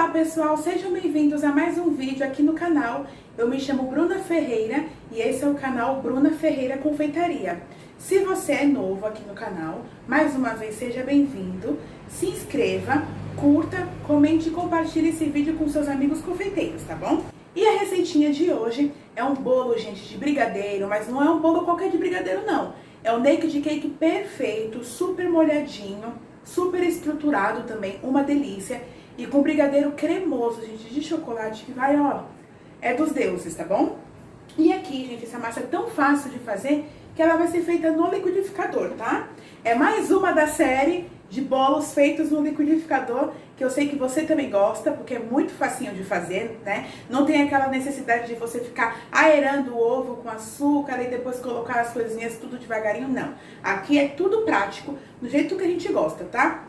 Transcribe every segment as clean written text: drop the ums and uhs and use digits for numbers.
Olá pessoal, sejam bem-vindos a mais um vídeo aqui no canal. Eu me chamo Bruna Ferreira e esse é o canal Bruna Ferreira Confeitaria. Se você é novo aqui no canal, mais uma vez seja bem-vindo. Se inscreva, curta, comente e compartilhe esse vídeo com seus amigos confeiteiros, tá bom? E a receitinha de hoje é um bolo, gente, de brigadeiro, mas não é um bolo qualquer de brigadeiro não. É um naked cake perfeito, super molhadinho, super estruturado também, uma delícia. E com brigadeiro cremoso, gente, de chocolate, que vai, ó, é dos deuses, tá bom? E aqui, gente, essa massa é tão fácil de fazer que ela vai ser feita no liquidificador, tá? É mais uma da série de bolos feitos no liquidificador, que eu sei que você também gosta, porque é muito facinho de fazer, né? Não tem aquela necessidade de você ficar aerando o ovo com açúcar e depois colocar as coisinhas tudo devagarinho, não. Aqui é tudo prático, do jeito que a gente gosta, tá?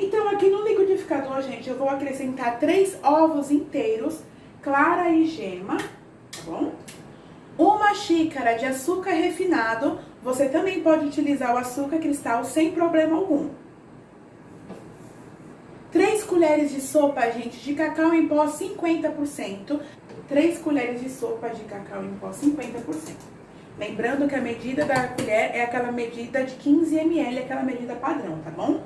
Então, aqui no liquidificador, gente, eu vou acrescentar 3 ovos inteiros, clara e gema, tá bom? 1 xícara de açúcar refinado, você também pode utilizar o açúcar cristal sem problema algum. 3 colheres de sopa, gente, de cacau em pó 50%. 3 colheres de sopa de cacau em pó 50%. Lembrando que a medida da colher é aquela medida de 15 ml, aquela medida padrão, tá bom?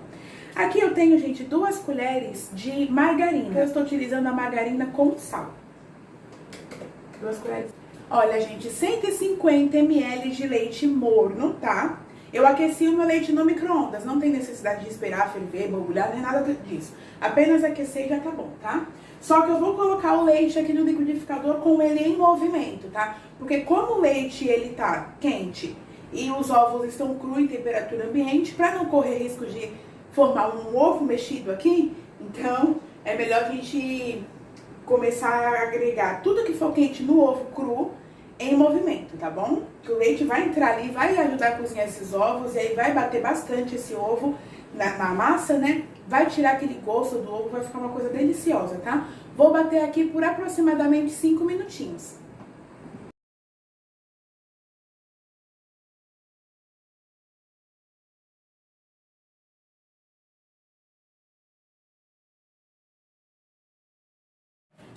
Aqui eu tenho, gente, 2 colheres de margarina. Eu estou utilizando a margarina com sal. 2 colheres. Olha, gente, 150 ml de leite morno, tá? Eu aqueci o meu leite no micro-ondas. Não tem necessidade de esperar ferver, borbulhar, nem nada disso. Apenas aquecer e já tá bom, tá? Só que eu vou colocar o leite aqui no liquidificador com ele em movimento, tá? Porque como o leite, ele tá quente e os ovos estão crus em temperatura ambiente, para não correr risco de formar um ovo mexido aqui, então é melhor a gente começar a agregar tudo que for quente no ovo cru em movimento, tá bom? Que o leite vai entrar ali, vai ajudar a cozinhar esses ovos, e aí vai bater bastante esse ovo na massa, né? Vai tirar aquele gosto do ovo, vai ficar uma coisa deliciosa, tá? Vou bater aqui por aproximadamente 5 minutinhos.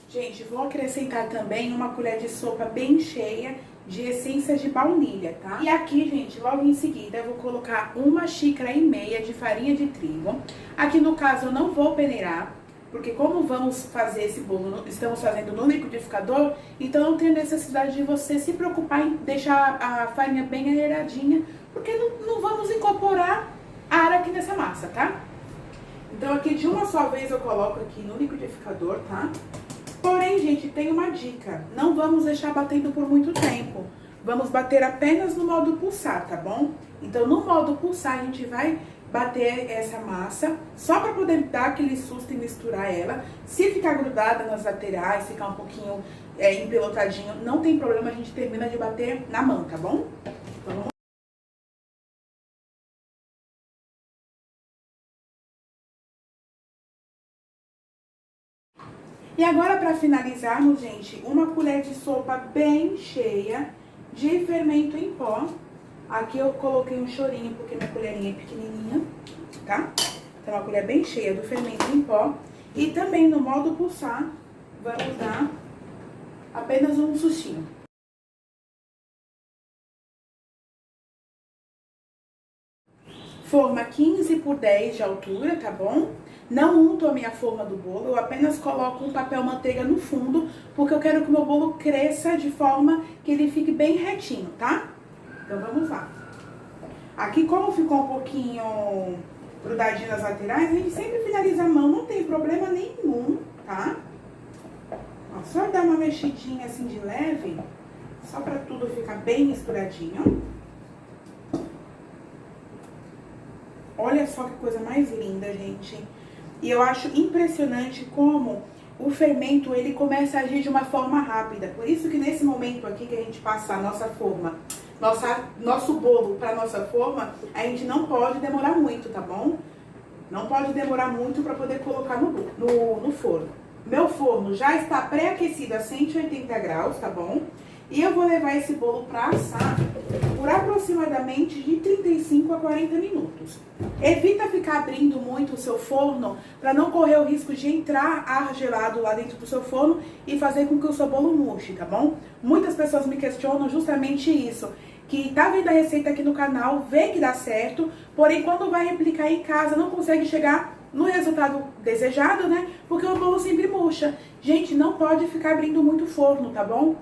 Gente, vou acrescentar também 1 colher de sopa bem cheia de essência de baunilha, tá? E aqui, gente, logo em seguida, eu vou colocar 1,5 xícaras de farinha de trigo. Aqui, no caso, eu não vou peneirar, porque como vamos fazer esse bolo, estamos fazendo no liquidificador, então não tem necessidade de você se preocupar em deixar a farinha bem aeradinha, porque não vamos incorporar ar aqui nessa massa, tá? Então, aqui, de uma só vez, eu coloco aqui no liquidificador, tá? Porém, gente, tem uma dica. Não vamos deixar batendo por muito tempo. Vamos bater apenas no modo pulsar, tá bom? Então, no modo pulsar, a gente vai bater essa massa só para poder dar aquele susto e misturar ela. Se ficar grudada nas laterais, ficar um pouquinho empelotadinho, não tem problema, a gente termina de bater na mão, tá bom? Então, vamos... E agora, para finalizarmos, gente, 1 colher de sopa bem cheia de fermento em pó. Aqui eu coloquei um chorinho, porque minha colherinha é pequenininha, tá? Então, 1 colher bem cheia do fermento em pó. E também, no modo pulsar, vamos dar apenas um sustinho. Forma 15 por 10 de altura, tá bom? Não unto a minha forma do bolo, eu apenas coloco um papel manteiga no fundo, porque eu quero que o meu bolo cresça de forma que ele fique bem retinho, tá? Então, vamos lá. Aqui, como ficou um pouquinho grudadinho nas laterais, a gente sempre finaliza a mão, não tem problema nenhum, tá? Ó, só dar uma mexidinha assim de leve, só pra tudo ficar bem misturadinho. Olha só que coisa mais linda, gente. E eu acho impressionante como o fermento, ele começa a agir de uma forma rápida. Por isso que nesse momento aqui que a gente passa a nossa forma, nosso bolo para nossa forma, a gente não pode demorar muito, tá bom? Não pode demorar muito para poder colocar no forno. Meu forno já está pré-aquecido a 180 graus, tá bom? E eu vou levar esse bolo para assar por por aproximadamente de 35 a 40 minutos. Evita ficar abrindo muito o seu forno para não correr o risco de entrar ar gelado lá dentro do seu forno e fazer com que o seu bolo murche, tá bom? Muitas pessoas me questionam justamente isso, que tá vendo a receita aqui no canal, vê que dá certo, porém quando vai replicar em casa não consegue chegar no resultado desejado, né? Porque o bolo sempre murcha. Gente, não pode ficar abrindo muito o forno, tá bom?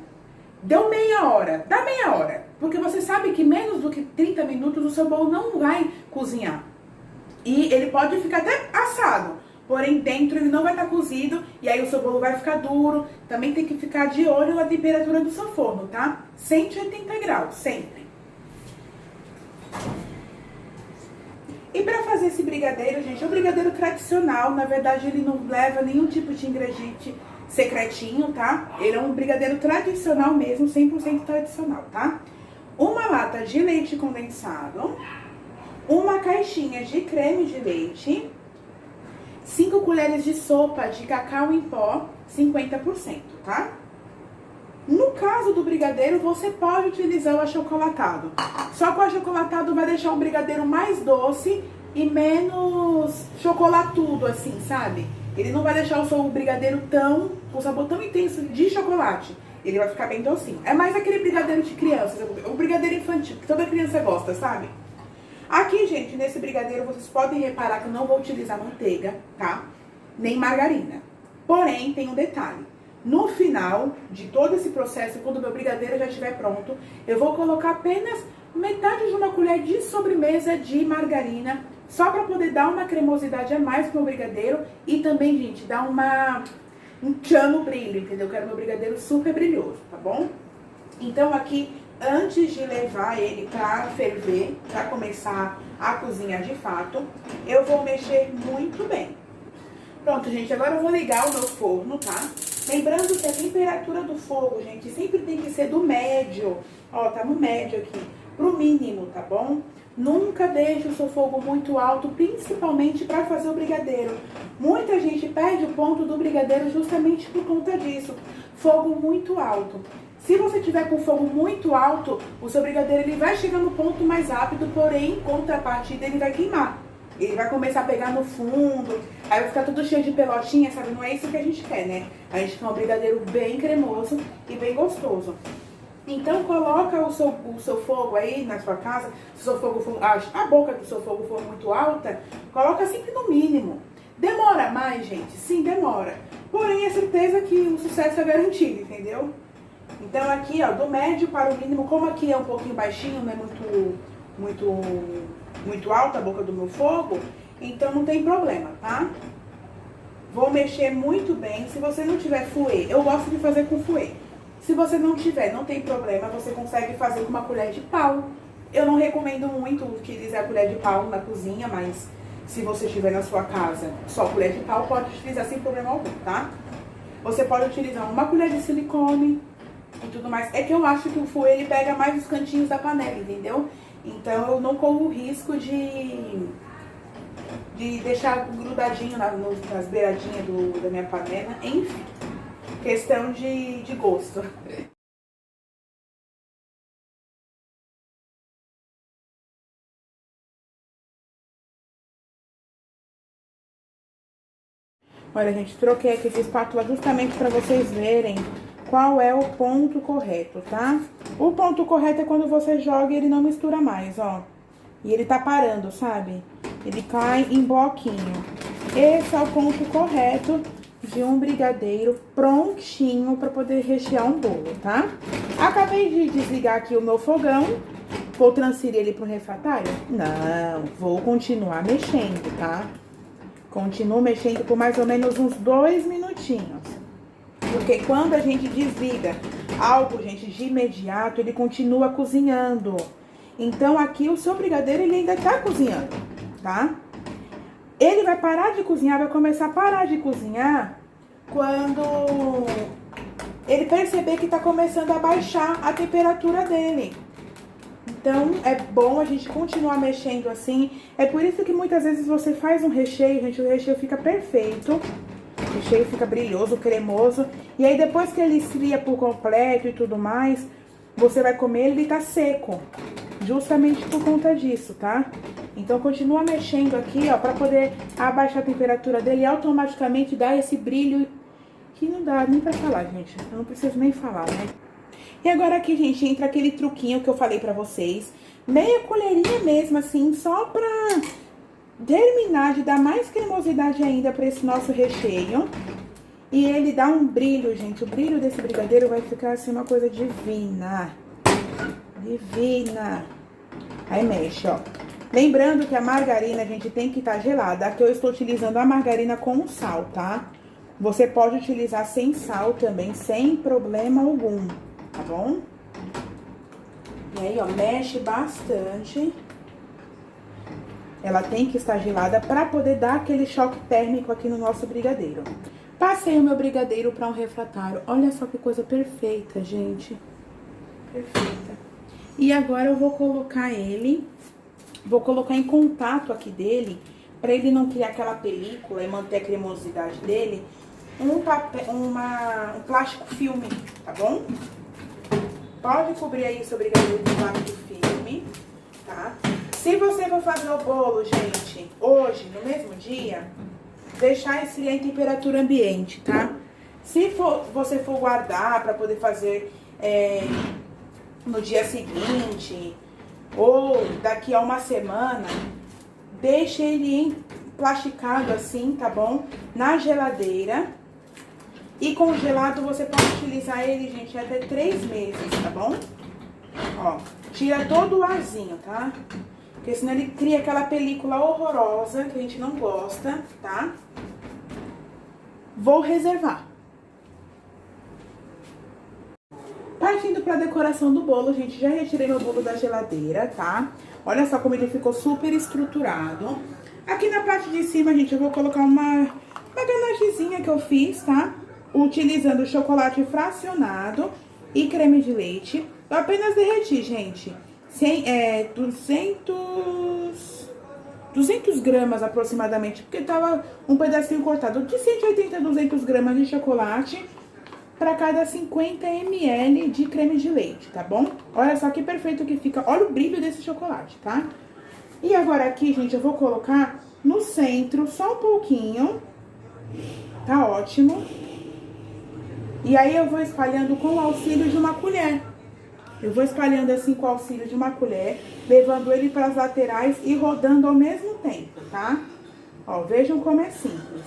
Deu meia hora, dá meia hora, porque você sabe que menos do que 30 minutos o seu bolo não vai cozinhar. E ele pode ficar até assado, porém dentro ele não vai estar cozido e aí o seu bolo vai ficar duro. Também tem que ficar de olho na temperatura do seu forno, tá? 180 graus, sempre. E para fazer esse brigadeiro, gente, é um brigadeiro tradicional. Na verdade, ele não leva nenhum tipo de ingrediente secretinho, tá? Ele é um brigadeiro tradicional mesmo, 100% tradicional, tá? Uma lata de leite condensado, uma caixinha de creme de leite, 5 colheres de sopa de cacau em pó, 50%, tá? No caso do brigadeiro, você pode utilizar o achocolatado. Só que o achocolatado vai deixar o brigadeiro mais doce e menos chocolatudo, assim, sabe? Ele não vai deixar o seu brigadeiro com sabor tão intenso de chocolate. Ele vai ficar bem docinho. É mais aquele brigadeiro de criança, o brigadeiro infantil, que toda criança gosta, sabe? Aqui, gente, nesse brigadeiro, vocês podem reparar que eu não vou utilizar manteiga, tá? Nem margarina. Porém, tem um detalhe. No final de todo esse processo, quando o meu brigadeiro já estiver pronto, eu vou colocar apenas metade de uma colher de sobremesa de margarina, só para poder dar uma cremosidade a mais pro meu brigadeiro e também, gente, dar um tchan no brilho, entendeu? Eu quero meu brigadeiro super brilhoso, tá bom? Então aqui, antes de levar ele pra ferver, pra começar a cozinhar de fato, eu vou mexer muito bem. Pronto, gente, agora eu vou ligar o meu forno, tá? Lembrando que a temperatura do fogo, gente, sempre tem que ser do médio. Ó, tá no médio aqui, pro mínimo, tá bom? Nunca deixe o seu fogo muito alto, principalmente para fazer o brigadeiro. Muita gente perde o ponto do brigadeiro justamente por conta disso. Fogo muito alto. Se você tiver com fogo muito alto, o seu brigadeiro ele vai chegar no ponto mais rápido, porém, em contrapartida, ele vai queimar. Ele vai começar a pegar no fundo, aí vai ficar tudo cheio de pelotinha, sabe? Não é isso que a gente quer, né? A gente quer um brigadeiro bem cremoso e bem gostoso. Então, coloca o seu fogo aí na sua casa. Se o seu fogo for, a boca do seu fogo for muito alta, coloca sempre no mínimo. Demora mais, gente? Sim, demora. Porém, é certeza que o sucesso é garantido, entendeu? Então, aqui, ó, do médio para o mínimo, como aqui é um pouquinho baixinho, não é muito alta a boca do meu fogo, então não tem problema, tá? Vou mexer muito bem. Se você não tiver fouet, eu gosto de fazer com fouet. Se você não tiver, não tem problema, você consegue fazer com uma colher de pau. Eu não recomendo muito utilizar a colher de pau na cozinha, mas se você tiver na sua casa só colher de pau, pode utilizar sem problema algum, tá? Você pode utilizar uma colher de silicone e tudo mais. É que eu acho que o fouet, ele pega mais os cantinhos da panela, entendeu? Então eu não corro o risco de deixar grudadinho nas beiradinhas da minha panela, enfim. Questão de gosto. Olha, gente, troquei aqui essa espátula justamente para vocês verem qual é o ponto correto, tá? O ponto correto é quando você joga e ele não mistura mais, ó. E ele tá parando, sabe? Ele cai em bloquinho. Esse é o ponto correto de um brigadeiro prontinho para poder rechear um bolo, tá? Acabei de desligar aqui o meu fogão. Vou transferir ele pro refratário? Não, vou continuar mexendo, tá? Continuo mexendo por mais ou menos uns 2 minutinhos. Porque quando a gente desliga algo, gente, de imediato, ele continua cozinhando. Então, aqui o seu brigadeiro, ele ainda tá cozinhando, tá? Ele vai parar de cozinhar, vai começar a parar de cozinhar quando ele perceber que tá começando a baixar a temperatura dele. Então, é bom a gente continuar mexendo assim. É por isso que muitas vezes você faz um recheio, gente, o recheio fica perfeito. O recheio fica brilhoso, cremoso. E aí, depois que ele esfria por completo e tudo mais, você vai comer, ele tá seco. justamente por conta disso, tá? Então, continua mexendo aqui, ó, pra poder abaixar a temperatura dele e automaticamente dar esse brilho que não dá nem pra falar, gente. Eu não preciso nem falar, né? E agora aqui, gente, entra aquele truquinho que eu falei pra vocês. Meia colherinha mesmo, assim, só pra terminar de dar mais cremosidade ainda pra esse nosso recheio. E ele dá um brilho, gente. O brilho desse brigadeiro vai ficar, assim, uma coisa divina. Divina. Aí mexe, ó. Lembrando que a margarina, gente, tem que estar gelada. Aqui eu estou utilizando a margarina com sal, tá? Você pode utilizar sem sal também, sem problema algum, tá bom? E aí, ó, mexe bastante. Ela tem que estar gelada para poder dar aquele choque térmico aqui no nosso brigadeiro. Passei o meu brigadeiro para um refratário. Olha só que coisa perfeita, gente. Perfeita. E agora eu vou colocar ele, vou colocar em contato aqui dele, para ele não criar aquela película e manter a cremosidade dele, um plástico filme, tá bom? Pode cobrir aí seu brigadeiro de plástico filme, tá? Se você for fazer o bolo, gente, hoje, no mesmo dia, deixar esfriar em temperatura ambiente, tá? Se você for guardar para poder fazer no dia seguinte ou daqui a uma semana, deixe ele emplasticado assim, tá bom? Na geladeira. E congelado você pode utilizar ele, gente, até 3 meses, tá bom? Ó, tira todo o arzinho, tá? Porque senão ele cria aquela película horrorosa que a gente não gosta, tá? Vou reservar. Partindo pra decoração do bolo, gente, já retirei meu bolo da geladeira, tá? Olha só como ele ficou super estruturado. Aqui na parte de cima, gente, eu vou colocar uma ganachezinha que eu fiz, tá? Utilizando chocolate fracionado e creme de leite. Eu apenas derreti, gente. 200 gramas aproximadamente, porque tava um pedacinho cortado. De 180 a 200 gramas de chocolate para cada 50 ml de creme de leite, tá bom? Olha só que perfeito que fica. Olha o brilho desse chocolate, tá? E agora aqui, gente, eu vou colocar no centro só um pouquinho. Tá ótimo. E aí eu vou espalhando com o auxílio de uma colher. Eu vou espalhando assim com o auxílio de uma colher, levando ele para as laterais e rodando ao mesmo tempo, tá? Ó, vejam como é simples.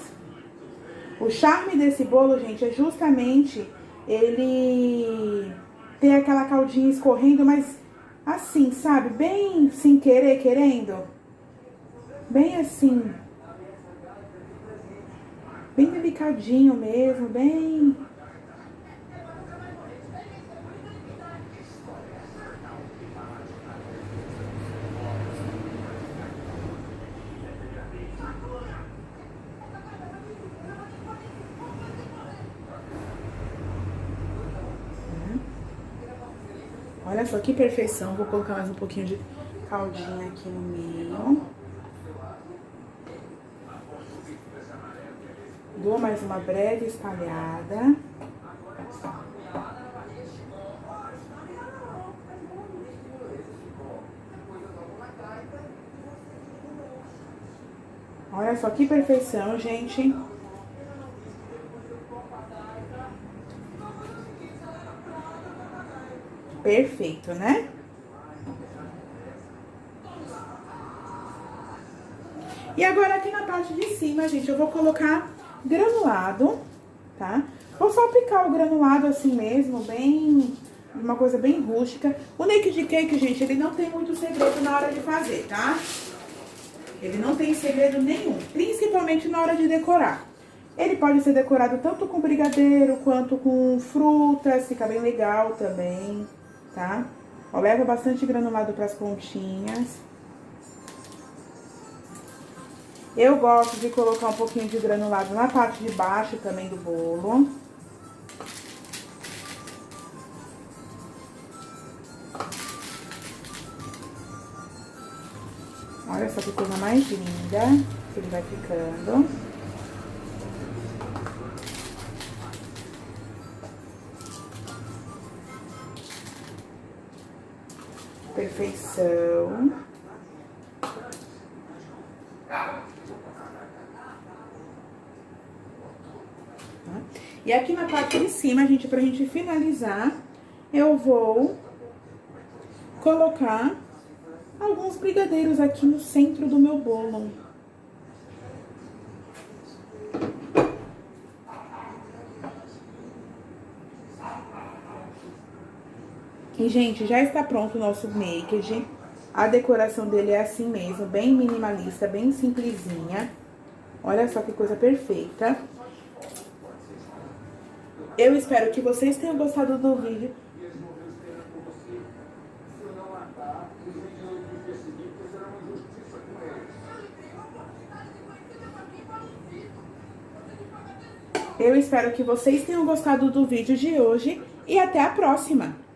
O charme desse bolo, gente, é justamente ele ter aquela caldinha escorrendo, mas assim, sabe? Bem sem querer, querendo. Bem assim. Bem delicadinho mesmo, bem... Olha só que perfeição. Vou colocar mais um pouquinho de caldinha aqui no meio. Dou mais uma breve espalhada. Olha só que perfeição, gente. Perfeito, né? E agora aqui na parte de cima, gente, eu vou colocar granulado, tá? Vou só picar o granulado assim mesmo, bem... uma coisa bem rústica. O naked cake, gente, ele não tem muito segredo na hora de fazer, tá? Ele não tem segredo nenhum, principalmente na hora de decorar. Ele pode ser decorado tanto com brigadeiro quanto com frutas, fica bem legal também, tá? Ó, leva bastante granulado para as pontinhas. Eu gosto de colocar um pouquinho de granulado na parte de baixo também do bolo. Olha só que coisa mais linda que ele vai ficando. perfeição. E aqui na parte de cima, gente, pra gente finalizar, eu vou colocar alguns brigadeiros aqui no centro do meu bolo. E, gente, já está pronto o nosso naked. A decoração dele é assim mesmo, bem minimalista, bem simplesinha. Olha só que coisa perfeita. Eu espero que vocês tenham gostado do vídeo. Eu espero que vocês tenham gostado do vídeo de hoje e até a próxima!